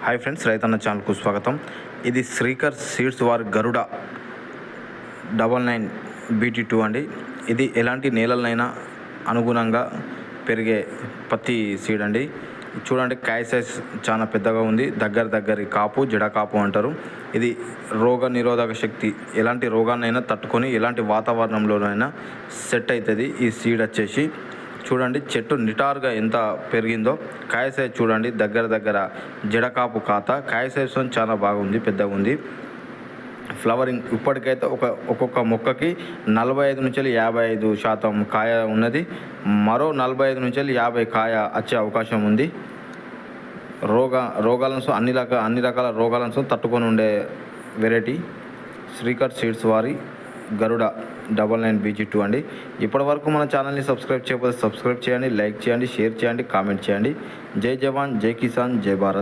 Hi friends, రైతన్న ఛానల్కు స్వాగతం. ఇది శ్రీకర్ సీడ్స్ వారి గరుడ 99 BT2 అండి. ఇది ఎలాంటి నేలలైనా అనుగుణంగా పెరిగే పత్తి సీడ్ అండి. చూడండి, కాయ సైజ్ చాలా పెద్దగా ఉంది. దగ్గరి కాపు, జడ కాపు అంటారు. ఇది రోగ నిరోధక శక్తి, ఎలాంటి రోగాన్నైనా తట్టుకొని ఎలాంటి వాతావరణంలోనైనా సెట్ అవుతుంది ఈ సీడ్ వచ్చేసి. చూడండి, చెట్టు నిటారుగా ఎంత పెరిగిందో. కాయ సైజ్ చూడండి, దగ్గర జడకాపు ఖాతా. కాయ సైజ్ చాలా బాగుంది, పెద్దగా ఉంది. ఫ్లవరింగ్ ఇప్పటికైతే ఒక్కొక్క మొక్కకి 45 నుంచి 55% కాయ ఉన్నది. మరో 45 నుంచి 50 కాయ వచ్చే అవకాశం ఉంది. రోగాలను అన్ని రకాల రోగాలను తట్టుకొని ఉండే వెరైటీ శ్రీకర్ సీడ్స్ వారి గరుడ 99 BT2 అండి. ఇప్పటివరకు మన ఛానల్ని సబ్స్క్రైబ్ చేయకపోతే సబ్స్క్రైబ్ చేయండి, లైక్ చేయండి, షేర్ చేయండి, కామెంట్ చేయండి. జై జవాన్, జై కిసాన్, జై భారత్.